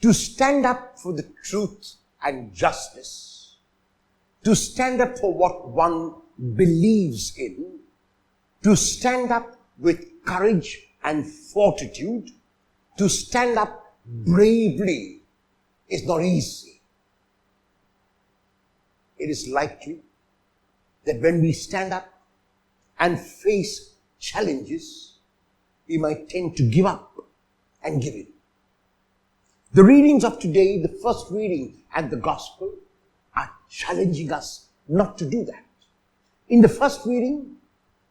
to stand up for the truth and justice, to stand up for what one believes in, to stand up with courage and fortitude, to stand up bravely is not easy. It is likely that when we stand up and face challenges, we might tend to give up and give in. The readings of today, the first reading and the gospel, are challenging us not to do that. In the first reading,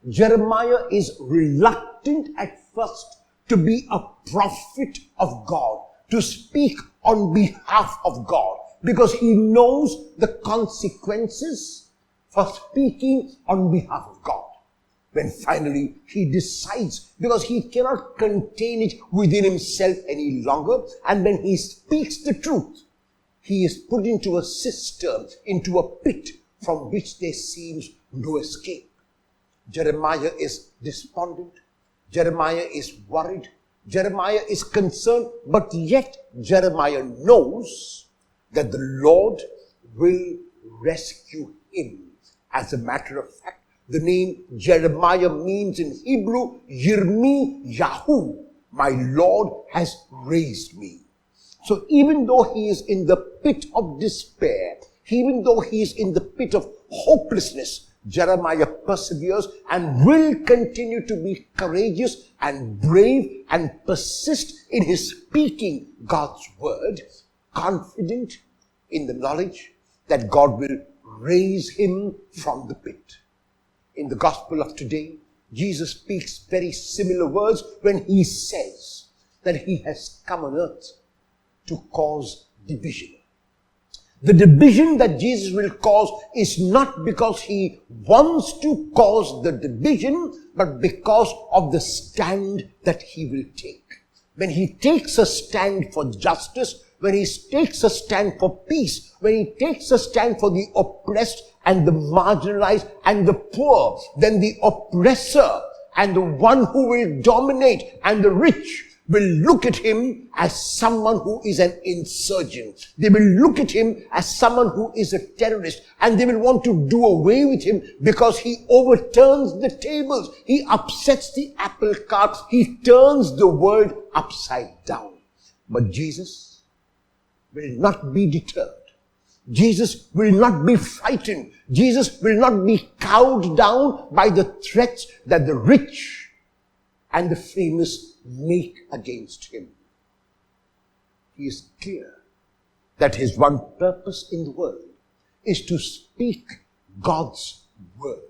Jeremiah is reluctant at first to be a prophet of God, to speak on behalf of God, because he knows the consequences for speaking on behalf of God. When finally he decides, because he cannot contain it within himself any longer, and when he speaks the truth, he is put into a cistern, into a pit from which there seems no escape. Jeremiah is despondent. Jeremiah is worried. Jeremiah is concerned, but yet Jeremiah knows that the Lord will rescue him. As a matter of fact, the name Jeremiah means in Hebrew, Yirmi Yahu, my Lord has raised me. So even though he is in the pit of despair, even though he is in the pit of hopelessness, Jeremiah perseveres and will continue to be courageous and brave and persist in his speaking God's word, confident in the knowledge that God will raise him from the pit. In the gospel of today, Jesus speaks very similar words when he says that he has come on earth to cause division. The division that Jesus will cause is not because he wants to cause the division, but because of the stand that he will take. When he takes a stand for justice, when he takes a stand for peace, when he takes a stand for the oppressed and the marginalized and the poor, then the oppressor and the one who will dominate and the rich will look at him as someone who is an insurgent. They will look at him as someone who is a terrorist, and they will want to do away with him because he overturns the tables. He upsets the apple cart. He turns the world upside down. But Jesus will not be deterred. Jesus will not be frightened. Jesus will not be cowed down by the threats that the rich and the famous make against him. He is clear that his one purpose in the world is to speak God's word.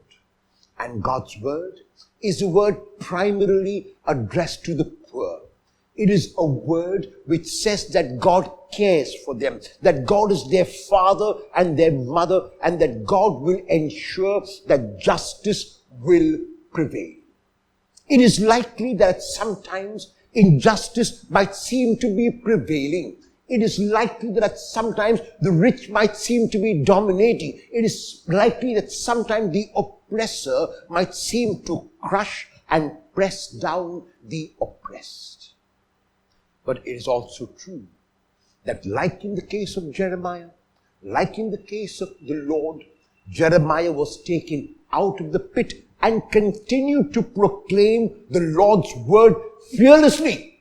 And God's word is a word primarily addressed to the poor. It is a word which says that God cares for them, that God is their father and their mother, and that God will ensure that justice will prevail. It is likely that sometimes injustice might seem to be prevailing. It is likely that sometimes the rich might seem to be dominating. It is likely that sometimes the oppressor might seem to crush and press down the oppressed. But it is also true that, like in the case of Jeremiah, like in the case of the Lord, Jeremiah was taken out of the pit and continued to proclaim the Lord's word fearlessly.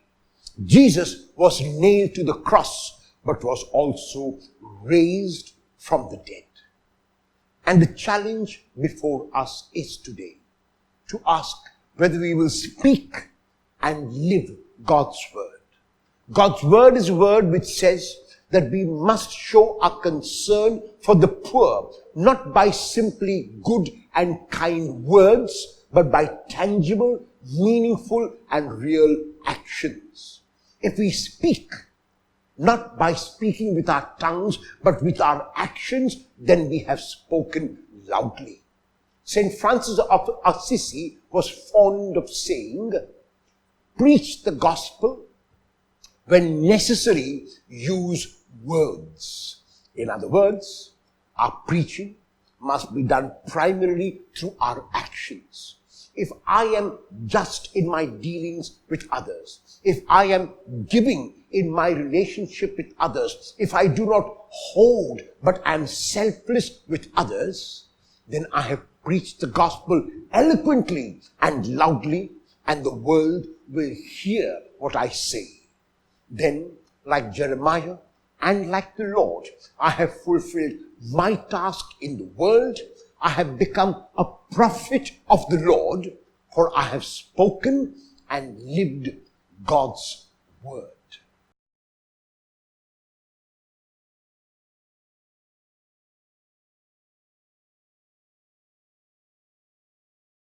Jesus was nailed to the cross, but was also raised from the dead. And the challenge before us is today to ask whether we will speak and live God's word. God's word is a word which says that we must show our concern for the poor, not by simply good and kind words, but by tangible, meaningful, and real actions. If we speak, not by speaking with our tongues, but with our actions, then we have spoken loudly. St. Francis of Assisi was fond of saying, preach the gospel, when necessary, use words. In other words, our preaching must be done primarily through our actions. If I am just in my dealings with others, if I am giving in my relationship with others, if I do not hold but am selfless with others, then I have preached the gospel eloquently and loudly, and the world will hear what I say. Then, like Jeremiah and like the Lord, I have fulfilled my task in the world. I have become a prophet of the Lord, for I have spoken and lived God's word.